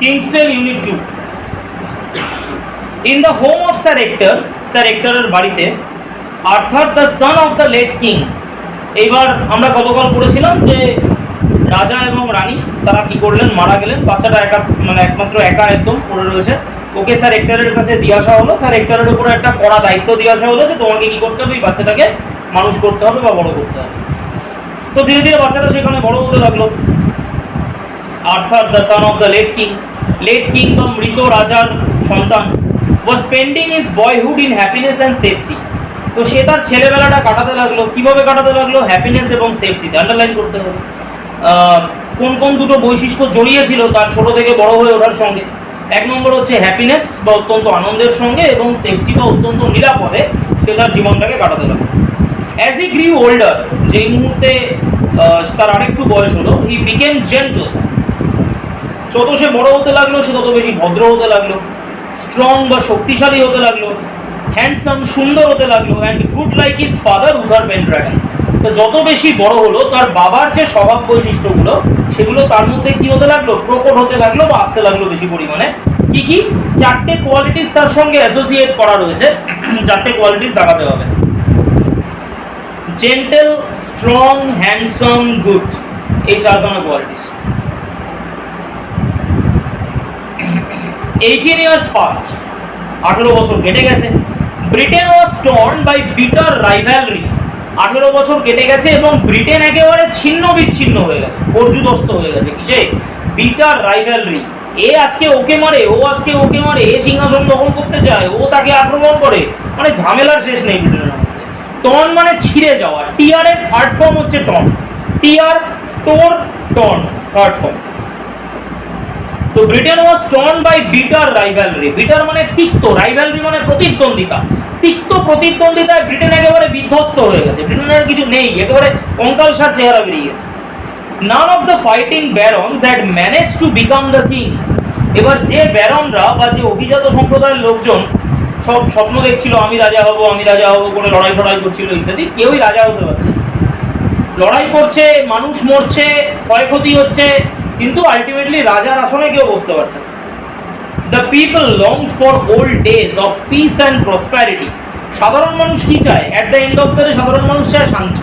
Kingston Unit 2. In the home of Sir Hector বাড়িতে Arthur the son of the late king. এইবার আমরা গতকাল পড়েছিলাম যে রাজা এবং রানী তারা কি করলেন, মারা গেলেন, বাচ্চাটা একমাত্র একা একদম পড়ে রয়েছে। ওকে স্যার হেক্টরের কাছে দিয়ে আসা হলো, স্যার হেক্টরের উপরে একটা কড়া দায়িত্ব দিয়ে আসা হলো যে তোমাকে কি করতে হবে, এই বাচ্চাটাকে মানুষ করতে হবে বা বড় করতে হবে। তো ধীরে ধীরে বাচ্চাটা সেখানে বড় হতে লাগলো। Arthur the son of the late king বা মৃত রাজার সন্তান was spending his boyhood in happiness and safety। তো সে তার ছেলেবেলাটা কাটাতে লাগলো, কিভাবে কাটাতে লাগলো, হ্যাপিনেস এবং সেফটিতে। আন্ডারলাইন করতে হবে কোন কোন দুটো বৈশিষ্ট্য জড়িয়ে ছিল তার ছোট থেকে বড় হয়ে ওঠার সঙ্গে। এক নম্বর হচ্ছে হ্যাপিনেস বা অত্যন্ত আনন্দের সঙ্গে, এবং সেফটি বা অত্যন্ত নিরাপদে সে তার জীবনটাকে কাটাতে লাগলো। অ্যাজ হি গ্রিউ ওল্ডার, যেই মুহূর্তে তার আরেকটু বয়স হলো, হি বিকেম জেন্টল। যত সে বড় হতে লাগলো সে তত বেশি ভদ্র হতে লাগলো, স্ট্রং বা শক্তিশালী হতে লাগলো, হ্যান্ডসাম সুন্দর হতে লাগলো, and good like his father Uther Pendragon. তো যত বেশি বড় হলো তার বাবার যে স্বভাব বৈশিষ্ট্যগুলো সেগুলো তার মধ্যে কি হতে লাগলো, প্রকট হতে লাগলো বা আসতে লাগলো বেশি পরিমাণে। কি কি চারটে কোয়ালিটিস তার সঙ্গে অ্যাসোসিয়েট করা রয়েছে, চারটে কোয়ালিটিস দেখাতে হবে। জেন্টেল, স্ট্রং, হ্যান্ডসাম, গুড, এই চারখানা কোয়ালিটিস। 18 years past, 18 বছর কেটে গেছে। Britain was torn by bitter rivalry. 18 বছর কেটে গেছে এবং ব্রিটেন একেবারে ছিন্ন বিচ্ছিন্ন হয়ে গেছে, পর্যুদস্ত হয়ে গেছে কিসে, বিটার রাইভালরি। এ আজকে ওকে মারে, ও আজকে ওকে মারে, এ সিংহাসন দখল করতে চায়, ও তাকে আক্রমণ করে, মানে ঝামেলার শেষ নেই ব্রিটেনের মধ্যে। টর্ন মানে ছিঁড়ে যাওয়া। টিয়ারের থার্ড ফর্ম হচ্ছে torn. Tear, tore, torn, third form. তো Britain was torn by bitter rivalry. Bitter মানে তিক্ত, রাইভালরি মানে প্রতিদ্বন্দ্বিতা। তিক্ত প্রতিদ্বন্দ্বিতায় ব্রিটেন একেবারে বিধ্বস্ত হয়ে গেছে, ব্রিটেনের কিছু নেই, একেবারে কঙ্কালসার চেহারা বেরিয়ে গেছে। None of the fighting barons had manage to become the king. এবার যে ব্যারনরা বা যে অভিজাত সম্প্রদায়ের লোকজন সব স্বপ্ন দেখছিল আমি রাজা হব, আমি রাজা হব করে লড়াই ফড়াই করছিল ইত্যাদি, কেউই রাজা হতে পারছে না। লড়াই করছে, মানুষ মরছে, ক্ষয়ক্ষতি হচ্ছে, কিন্তু আলটিমেটলি রাজার আসনে কেউ বসতে পারছে না। The people longed for old days of peace and prosperity. সাধারণ মানুষ কি চায়? At the end of the day সাধারণ মানুষ চায় শান্তি।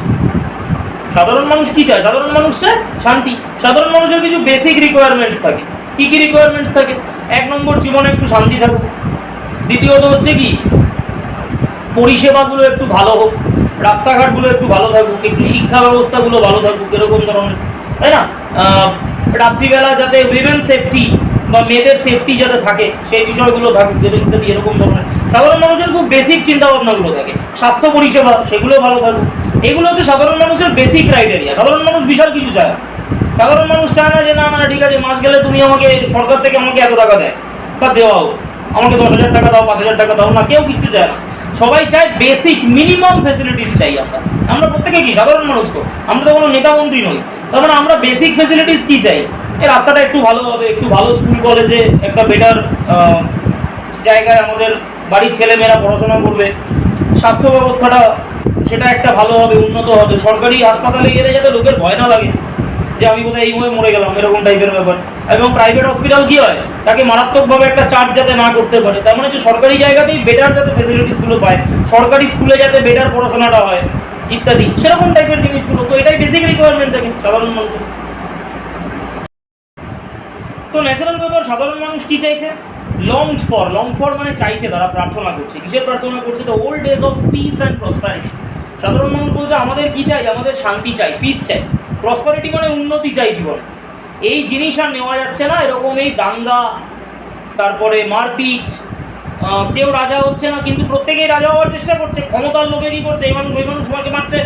সাধারণ মানুষ কি চায়? সাধারণ মানুষ চায় শান্তি। সাধারণ মানুষের কিছু বেসিক রিকোয়ারমেন্টস থাকে। কি কি রিকোয়ারমেন্টস থাকে? এক নম্বর, জীবনে একটু শান্তি থাকুক। দ্বিতীয়ত হচ্ছে কি, পরিষেবাগুলো একটু ভালো হোক, রাস্তাঘাটগুলো একটু ভালো থাকুক, একটু শিক্ষা ব্যবস্থাগুলো ভালো থাকুক, এরকম ধরনের, তাই না? রাত্রিবেলা যাতে উইমেন সেফটি বা মেয়েদের সেফটি যাতে থাকে সেই বিষয়গুলো থাকুক ইত্যাদি, এরকম ধরনের সাধারণ মানুষের খুব বেসিক চিন্তাভাবনাগুলো থাকে। স্বাস্থ্য পরিষেবা সেগুলো ভালো থাকুক। এগুলো হচ্ছে সাধারণ মানুষের বেসিক ক্রাইটেরিয়া। সাধারণ মানুষ বিশাল কিছু চায়। সাধারণ মানুষ চায় না যে না না ঠিক আছে মাস গেলে তুমি আমাকে সরকার থেকে আমাকে এত টাকা দেয় বা দেওয়া হোক, আমাকে 10,000 টাকা দাও, 5,000 টাকা দাও, না, কেউ কিচ্ছু চায় না। সবাই চায় বেসিক মিনিমাম ফেসিলিটিস চাই। আমরা প্রত্যেকে কি সাধারণ মানুষ, তো আমরা তো কোনো নেতা মন্ত্রী নই, তার মানে আমরা বেসিক ফেসিলিটিস কি চাই? এই রাস্তাটা একটু ভালো হবে, একটু ভালো স্কুল কলেজে, একটা বেটার জায়গায় আমাদের বাড়ির ছেলেমেয়েরা পড়াশোনা করবে, স্বাস্থ্য ব্যবস্থাটা সেটা একটা ভালো হবে, উন্নত হবে, সরকারি হাসপাতালে গেলে যাতে লোকের ভয় না লাগে যে আমি কোথায় এই হয়ে মরে গেলাম, এরকম টাইপের ব্যাপার। এবং প্রাইভেট হসপিটাল কি হয়, তাকে মারাত্মকভাবে একটা চার্জ যাতে না করতে পারে। তার মানে যে সরকারি জায়গাতেই বেটার যাতে ফেসিলিটিসগুলো পায়, সরকারি স্কুলে যাতে বেটার পড়াশোনাটা হয় ইত্যাদি, সেরকম টাইপের জিনিসগুলো। তো এটাই বেসিক রিকোয়ারমেন্ট থাকে সাধারণ মানুষের। তো ন্যাচারাল ব্যাপার, সাধারণ মানুষ কি চাইছে? লংড ফর মানে চাইছে, তারা প্রার্থনা করছে। কিসের প্রার্থনা করছে? The old days of peace and prosperity. সাধারণ মানুষ বলছে আমাদের কি চাই? আমাদের শান্তি চাই, পিস চাই। প্রসপ্যারিটি মানে উন্নতি চাই জীবনে। এই জিনিস আর নেওয়া যাচ্ছে না, এরকম এই দাঙ্গা, তারপরে মারপিট, কেউ রাজা হচ্ছে না কিন্তু প্রত্যেকেই রাজা হওয়ার চেষ্টা করছে, ক্ষমতার লোভে কী করছে, এই মানুষ ওই মানুষ আমাকে মারছে,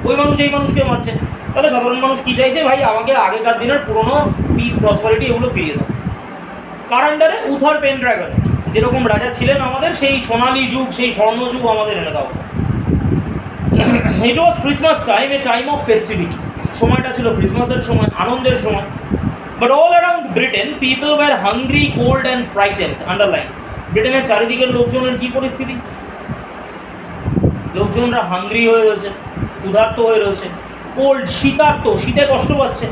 ওই মানুষ এই মানুষকে মারছে। তাহলে সাধারণ মানুষ কী চাইছে? ভাই আমাকে আগেকার দিনের পুরনো পিস প্রসপারিটি এগুলো ফিরিয়ে দাও। কার আন্ডারে? উথার পেনড্রাগন, যেরকম রাজা ছিলেন আমাদের, সেই সোনালী যুগ, সেই স্বর্ণযুগ আমাদের এনে দাও। It was Christmas time, a time of festivity. সময়টা ছিল ক্রিসমাসের সময়, আনন্দের সময়। But all around Britain people were hungry, cold and frightened. Underline, ব্রিটেনের চারিদিকের লোকজনের কী পরিস্থিতি? লোকজনরা হাংরি হয়ে রয়েছে, ক্ষুধার্ত হয়ে রয়েছে, কোল্ড, শীতার্ত, শীতে কষ্ট পাচ্ছে,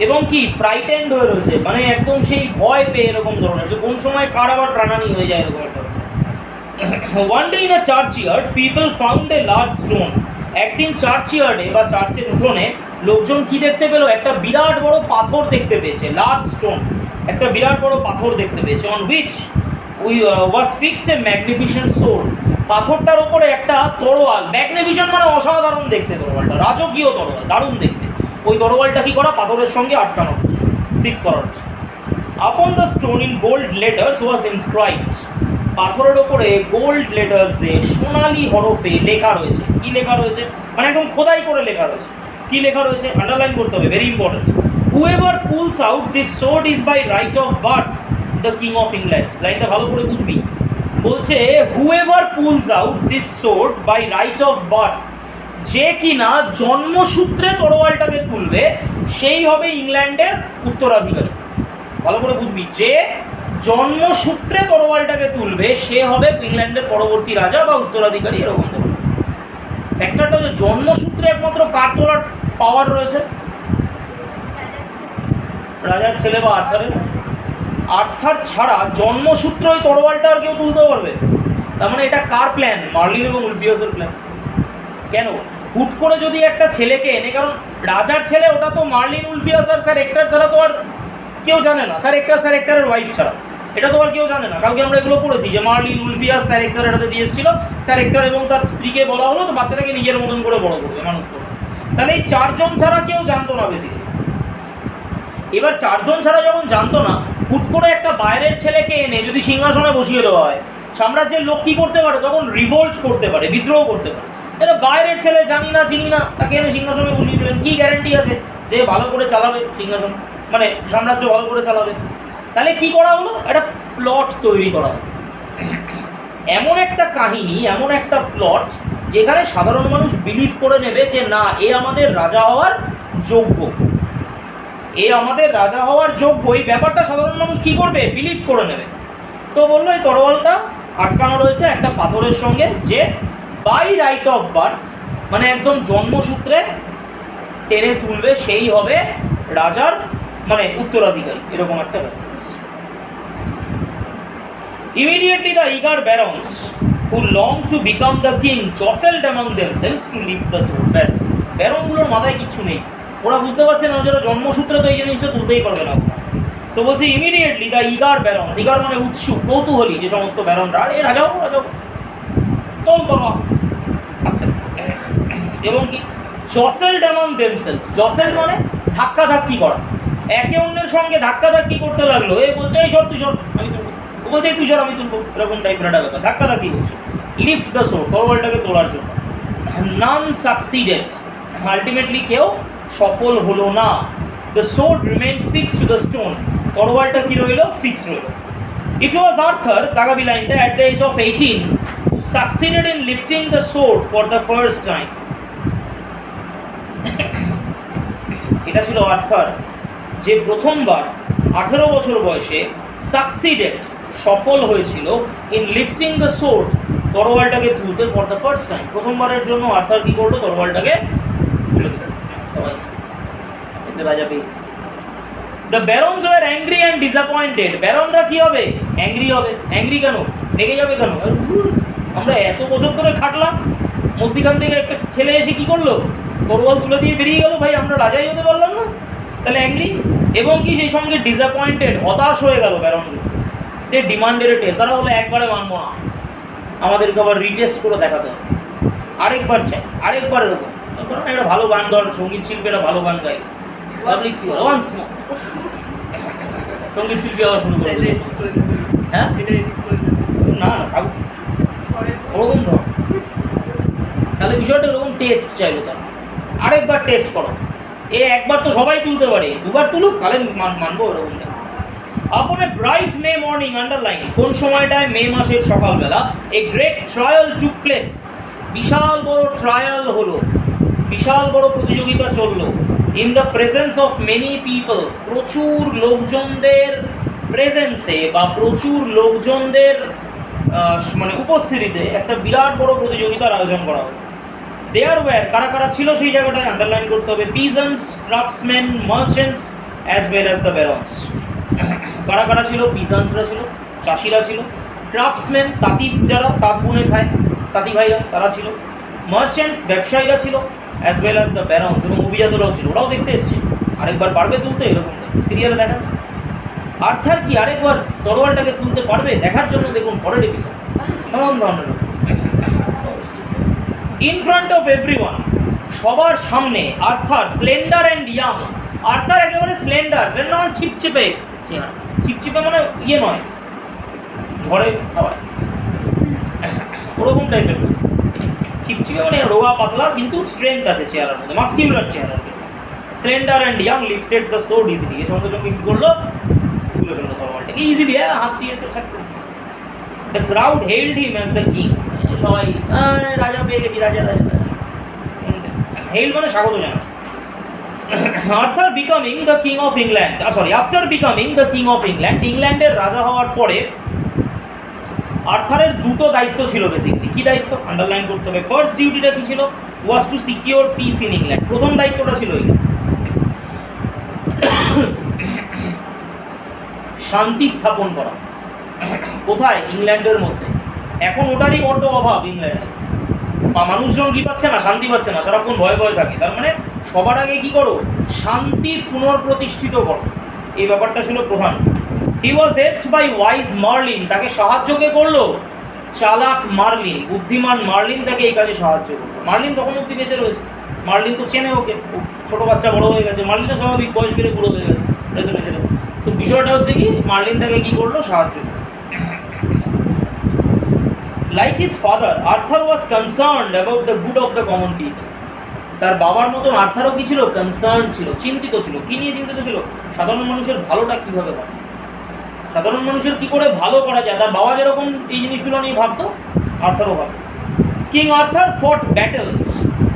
এবং কি ফ্রাইটেন্ড হয়ে রয়েছে, মানে একদম সেই ভয় পেয়ে এরকম ধরনের, যে কোন সময় কার আবার প্রাণানি হয়ে যায় এরকম একটা। One day in a churchyard people found a large stone. একদিন চার্চইয়ার্ডে বা চার্চের উঠোনে লোকজন কি দেখতে পেলো? একটা বিরাট বড় পাথর দেখতে পেয়েছে, লার্জ স্টোন, একটা বিরাট বড় পাথর দেখতে পেয়েছে। On which was fixed a magnificent sword. পাথরটার ওপরে একটা তরোয়াল, ম্যাগনিফিসেন্ট মানে অসাধারণ দেখতে, তরোয়ালটা রাজকীয় তরোয়াল, দারুণ দেখতে। ওই তরোয়ালটা কি করা? পাথরের সঙ্গে আটকানো হচ্ছে, ফিক্স করা হচ্ছে। Upon the stone in gold letters was inscribed. পাথরের ওপরে গোল্ড লেটার্সে, সোনালি হরফে লেখা রয়েছে। কি লেখা রয়েছে? মানে একদম খোদাই করে লেখা রয়েছে। কি লেখা রয়েছে? আন্ডারলাইন করতে হবে, very important. Whoever pulls out this sword is by right of birth the king of England. লাইনটা ভালো করে বুঝবি। বলছে whoever pulls out this sword by right of birth, যে কিনা জন্মসূত্রে তরোয়ালটাকে তুলবে সেই হবে ইংল্যান্ডের উত্তরাধিকারী। ভালো করে বুঝবি, যে জন্মসূত্রে তরোয়ালটাকে তুলবে সে হবে ইংল্যান্ডের পরবর্তী রাজা বা উত্তরাধিকারী, এরকম ধরনের। ফ্যাক্টরটা হচ্ছে জন্মসূত্রে একমাত্র কার তোলার পাওয়ার রয়েছে? রাজার ছেলে বা আর্থারের। আর্থার ছাড়া জন্মসূত্রে ওই তরোয়ালটা আর কেউ তুলতে পারবে? তার মানে এটা কার প্ল্যান? মার্লিন এবং উলফিয়াসের প্ল্যান। কেন? হুট করে যদি একটা ছেলেকে এনে, কারণ রাজার ছেলে ওটা তো মার্লিন উলফিয়াস আর স্যার এক্টার ছাড়া তো আর কেউ জানে না, স্যার এক্টারের ওয়াইফ ছাড়া এটা তো আর কেউ জানে না। কালকে আমরা এগুলো পড়েছি যে মার্লিন উলফিয়াস স্যার এক্টার এটাতে দিয়ে এসেছিল, স্যার এক্টার এবং তার স্ত্রীকে বলা হলো তো বাচ্চাটাকে নিজের মতন করে বড় করবে, মানুষ করবে। তাহলে এই চারজন ছাড়া কেউ জানতো না বেশিক্যালি। এবার চারজন ছাড়া যখন জানতো না, হুট করে একটা বাইরের ছেলেকে এনে যদি সিংহাসনে বসিয়ে দেওয়া হয়, সাম্রাজ্যের লোক কী করতে পারে? তখন রিভোল্ট করতে পারে, বিদ্রোহ করতে পারে। এটা বাইরের ছেলে, জানি না চিনি না, তাকে এনে সিংহাসনে বসিয়ে দিলেন, কী গ্যারেন্টি আছে যে ভালো করে চালাবে সিংহাসন, মানে সাম্রাজ্য ভালো করে চালাবে? তাহলে কি করা হলো? একটা প্লট তৈরি করা হলো, এমন একটা কাহিনী, এমন একটা প্লট যেখানে সাধারণ মানুষ বিলিভ করে নেবে যে না, এ আমাদের রাজা হওয়ার যোগ্য, এ আমাদের রাজা হওয়ার যোগ্য। এই ব্যাপারটা সাধারণ মানুষ কি করবে? বিলিভ করে নেবে। তো বললো এই তরোয়ালটা আটকানো রয়েছে একটা পাথরের সঙ্গে, যে বাই রাইট অফ বার্থ, মানে একদম জন্মসূত্রে টেনে তুলবে সেই হবে রাজার মানে উত্তরাধিকারী, এরকম একটা ব্যাপার। Immediately the eager barons who longed to become the king jostled among themselves to lift the sword. ব্যাস, ব্যারনগুলোর মাথায় কিচ্ছু নেই, ওরা বুঝতে পারছে না যারা জন্মসূত্রে তো এই জিনিসটা তুলতেই পারবে না। তো বলছে immediately the eager barons, eager মানে উৎসুক, কৌতূহলী যে সমস্ত ব্যারনরা, আরে রাজাও রাজাও তল তলা, আচ্ছা। এবং কি জসেলড অ্যামং দেমসেলফ, জসেলড মানে ধাক্কাধাক্কি করা, একে অন্যের সঙ্গে ধাক্কাধাক্কি করতে লাগলো। এ বলছে এই সর তুই সর আমি তুলবো, ও বলছে তুই সর আমি তুলবো, এরকম টাইপের একটা ব্যাপার, ধাক্কাধাক্কি করছে। লিফট দ্য সোর্ড, তরোয়ালটাকে তোলার জন্য। নান সাকসিডেড, আলটিমেটলি কেউ সফল হলো না। The sword remained fixed to the stone, তরোয়ালটা কি রইল? ফিক্সড রইল। ইট ওয়াজ আর্থার, তাকাবি লাইনটা, at the age of 18 who succeeded in lifting the sword for the first time. এটা ছিল আর্থার, যে প্রথমবার 18 বছর বয়সে সাকসিডেড, সফল হয়েছিল, ইন লিফটিং দ্য সোর্ড, তরোয়ালটাকে তুলতে, ফর দ্য ফার্স্ট টাইম, প্রথমবারের জন্য আর্থার কি করলো? তরোয়ালটাকে তুলে দিল। সবাই এতে রাজা পেয়েছে। The barons were angry and disappointed, ব্যারনরা কি হবে? অ্যাংরি হবে। অ্যাংরি কেন? রেগে যাবে কেন? আমরা এত বছর ধরে খাটলাম, মধ্যিখান থেকে একটা ছেলে এসে কি করলো? তরোয়াল তুলে দিয়ে বেরিয়ে গেল, ভাই আমরা রাজাই হতে পারলাম না, তাহলে অ্যাংরি। এবং কি সেই সঙ্গে ডিসঅ্যাপয়েন্টেড, হতাশ হয়ে গেল ব্যারনগুলো। দে ডিমান্ডেড এ টেস্ট, তারা হলো একবারে মানবো না, আমাদেরকে আবার রিটেস্ট করে দেখাতে হবে, আরেকবার চাই, আরেকবার এরকম। কারণ একটা ভালো গান, ধর সঙ্গীত শিল্পী একটা ভালো গান গাই, পাবলিক কি বলে ওয়ান্স মোর, সঙ্গীত শিল্পী আবার শুরু করে দেবে। হ্যাঁ না না থাকুক ওরকম ধর, তাহলে বিষয়টা ওরকম টেস্ট চাইলো, তার আরেকবার টেস্ট করো। এ একবার তো সবাই তুলতে পারে, দুবার তুলুক তাহলে মানবো ওরকম। Upon a bright May morning, underline, কোন সময়টায়? মে মাসের সকালবেলা। A great trial took place, বিশাল বড় ট্রায়াল হলো, বিশাল বড় প্রতিযোগিতা চললো। In the presence of many people, প্রচুর লোকজনদের প্রেজেন্সে বা প্রচুর লোকজনদের মানে উপস্থিতিতে একটা বিরাট বড় প্রতিযোগিতার আয়োজন করা হলো। দেয়ার ওয়্যার, কারা কারা ছিল সেই জায়গাটায় আন্ডারলাইন করতে হবে। Peasants, craftsman, merchants, as well as the barons. কারা কারা ছিল? পিজান্সরা ছিল, চাষিরা ছিল, ক্রাফটসম্যান তাঁতি, যারা তাঁত বুনে খায় তাঁতি ভাইরা তারা ছিল, মার্চেন্টস ব্যবসায়ীরা ছিল, as well as the barons, এবং অভিজাতরাও ছিল। ওরাও দেখতে এসছে। আরেকবার পারবে তুলতে? এরকম সিরিয়ালে দেখা আর্থার কি আরেকবার তরোয়ালটাকে তুলতে পারবে? দেখার জন্য দেখুন পরের এপিসোড। নানান ধরনের ইন ফ্রন্ট অফ এভরিওয়ান, সবার সামনে Arthur slender and young. Arthur একেবারে স্লেন্ডার, স্লেন্ডার মানে ছিপছিপে চেহারা, ছিপছিপে মানে ইয়ে নয় ঝড়ে হাওয়ায় ওরকম টাইপের, ছিপছিপে মানে রোগা পাতলা কিন্তু স্ট্রেংথ আছে চেহারার মধ্যে, মাস্কিউলার চেহারার মধ্যে। Slender and young lifted the sword easily, এর সঙ্গে সঙ্গে কী করলো? তুলে ফেললো তরোয়ালটাকে ইজিলি, হাত দিয়ে তো ছাড় করে। The crowd held him as the king, সবাই রাজা পেয়ে গেছি, রাজা রাজা। হেল্ড মানে স্বাগত জানা। Arthur becoming the king of England, sorry after becoming the king of England, ইংল্যান্ডের রাজা হওয়ার পরে আর্থারের দুটো দায়িত্ব ছিল বেসিক্যালি। কী দায়িত্ব? আন্ডারলাইন করতে হবে। ফার্স্ট ডিউটিটা কী ছিল? Was to secure peace in England. প্রথম দায়িত্বটা ছিল এই শান্তি স্থাপন করা। কোথায়? ইংল্যান্ডের মধ্যে। এখন ওটারই বড্ড অভাব ইংল্যান্ডে, মানুষজন কী পাচ্ছে না? শান্তি পাচ্ছে না, সারাক্ষণ ভয় ভয় থাকে। তার মানে সবার আগে কী করো? শান্তি পুনর্প্রতিষ্ঠিত করো, এই ব্যাপারটা ছিল প্রধান। হি ওয়াজ হেল্পড বাই ওয়াইজ মার্লিন, তাকে সাহায্য কে করলো? চালাক মার্লিন, বুদ্ধিমান মার্লিন তাকে এই কাজে সাহায্য করলো। মার্লিন তখন অব্দি বেঁচে রয়েছে, মার্লিন তো চেনে ওকে, ছোটো বাচ্চা বড়ো হয়ে গেছে, মার্লিনও স্বাভাবিক বয়স বেড়ে বুড়ো হয়ে গেছে, বেঁচে বেঁচে। তো বিষয়টা হচ্ছে কি, মার্লিন তাকে কী করলো? সাহায্য করলো। Like his father, Arthur was concerned about the good of the common people. তার বাবার মতন আর্থারও কি ছিল? কনসার্ন ছিল, চিন্তিত ছিল। কী নিয়ে চিন্তিত ছিল? সাধারণ মানুষের ভালোটা কীভাবে হয়, সাধারণ মানুষের কী করে ভালো করা যায়। তার বাবা যেরকম এই জিনিসগুলো নিয়ে ভাবতো, আর্থারও ভাবতো। কিং আর্থার ফট ব্যাটেলস,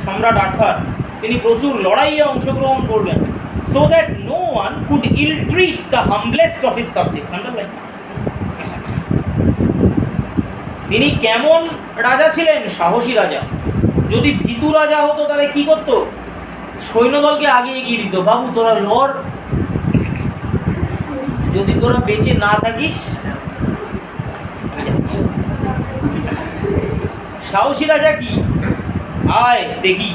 সম্রাট আর্থার তিনি প্রচুর লড়াইয়ে অংশগ্রহণ করবেন। So that no one could ill treat the humblest of his subjects. Underline. তিনি কেমন রাজা ছিলেন? সাহসী রাজা। যদি ভীতু রাজা হতো তাহলে কি করতো? সৈন্যদলকে আগে এগিয়ে দিত, বাবু তোরা লড়, যদি তোরা বেঁচে না থাকিস। সাহসী রাজা কি? আয় দেখি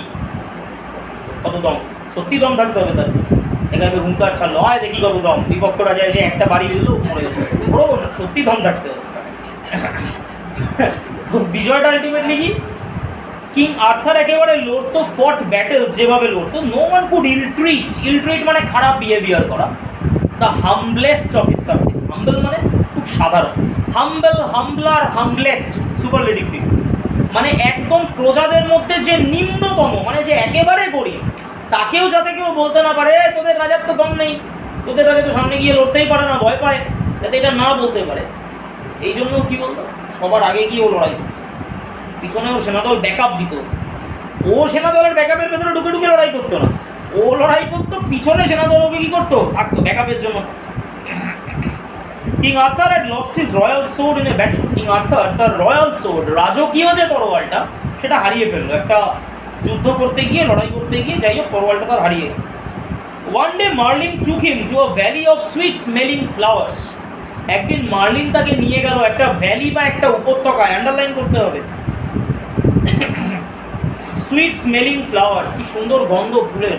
কত দম, সত্যি দম থাকতে হবে তার জন্য। এখানে হুঙ্কার ছাড়লো, আয় দেখি কত দম। বিপক্ষ রাজা এসে একটা বাড়ি দিল, মরে যেত। বড় না, সত্যি দম থাকতে হবে। বিষয়টা আলটিমেটলি কি? কিং আর্থার একেবারে লড়তো, ফট ব্যাটেলস যেভাবে লড়তো। নো ওয়ান কুড ইলট্রিট, ইলট্রিট মানে খারাপ বিহেভিয়ার করা। The humblest of his subjects, হাম্বল মানে খুব সাধারণ, হাম্বল, হাম্বলার, হাম্বলেস্ট সুপারলেটিভ মানে একদম প্রজাদের মধ্যে যে নিম্নতম, মানে যে একেবারে গরিব, তাকেও যাতে কেউ বলতে না পারে তোদের রাজার তো দম নেই, তোদের রাজা তো সামনে গিয়ে লড়তেই পারে না, ভয় পায়, যাতে এটা না বলতে পারে। এই জন্য কী বলতো? সবার আগে গিয়ে ও লড়াই করতো, পিছনে ওর সেনাদল ব্যাকআপ দিত। ও সেনাদলের ব্যাকআপের ভেতরে ঢুকে ঢুকে লড়াই করতো না, ও লড়াই করতো, পিছনে সেনাদল ওকে কী করতো? থাকতো, ব্যাকআপের জন্য থাকতো। King Arthur had lost his royal sword in a battle. King Arthur তার রয়্যাল সোর্ড, রাজকীয় যে তরোয়ালটা, সেটা হারিয়ে ফেললো একটা যুদ্ধ করতে গিয়ে, লড়াই করতে গিয়ে। যাই হোক, তরোয়ালটা তার হারিয়ে গেল। One day Merlin took him to a valley of sweet smelling flowers. একদিন মার্লিন তাকে নিয়ে গেল একটা ভ্যালি বা একটা উপত্যকায়, আন্ডারলাইন করতে হবে। সুইট স্মেলিং ফ্লাওয়ার্স, কি সুন্দর গন্ধ ফুলের,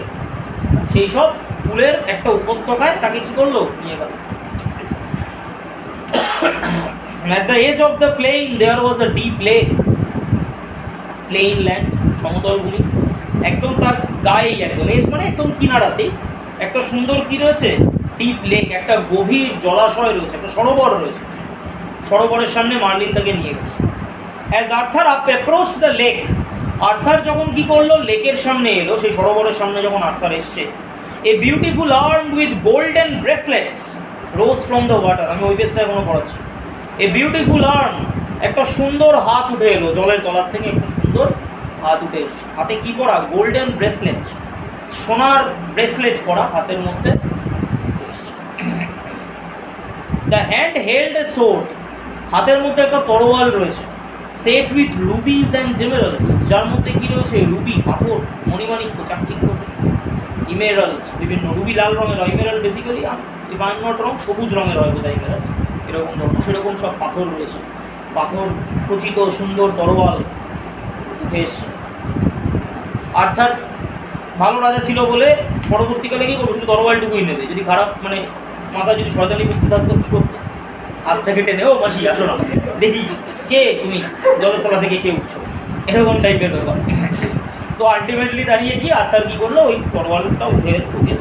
সেই সব ফুলের একটা উপত্যকায় তাকে কি করলো? নিয়ে গেল। At the edge of the plain there was a deep lake. Plain land, সমতল ভূমি, একদম তার গায়েই, একদম এজ মানে একদম কিনারাতেই একটা সুন্দর কি রয়েছে? ডিপ লেক, একটা গভীর জলাশয় রয়েছে, একটা সরোবর রয়েছে। সরোবরের সামনে মার্লিন তাকে নিয়ে গেছে। As Arthur approached the lake, Arthur যখন কি করলো? লেকের সামনে এলো, সেই সরোবরের সামনে যখন আর্থার এসছে, a beautiful arm with golden bracelets rose from the water. আমি ওই পেজটা এখনো পড়াচ্ছি। এ বিউটিফুল আর্ম, একটা সুন্দর হাত উঠে এলো জলের তলার থেকে, একটা সুন্দর হাত উঠে এসছে। হাতে কি পরা? গোল্ডেন ব্রেসলেট, সোনার ব্রেসলেট পরা হাতের মধ্যে। The hand held A sword, হাতের মধ্যে একটা তরোয়াল রয়েছে। সেট উইথ রুবিজ অ্যান্ড জেমেরালস, যার মধ্যে কি রয়েছে? রুবি, পাথর, মণিমাণিক্য, চাকচিক্য, ইমেরাল্ড, বিভিন্ন রুবি লাল রঙের হয়, emerald basically if I am not wrong সবুজ রঙের হয় বোধহয় ইমেরাল্ড, এরকম ধরনের সেরকম সব পাথর রয়েছে, পাথর খচিত সুন্দর তরোয়াল উঠে এসছে। আর্থার ভালো রাজা ছিল বলে পরবর্তীকালে কী করবো, শুধু তরোয়ালটুকুই নেবে, যদি খারাপ মানে মাথা যদি শয়তানি বুদ্ধি থাকতো কী করতো, হাত থেকে টেনে ও মাসি আসো না, দেখি কে তুমি জলের তলা থেকে কে উঠছো, এরকম টাইপের ব্যাপার। তো আলটিমেটলি দাঁড়িয়ে গিয়ে আর্থার কী করলো, ওই তরোয়ালটা উঠে ওকে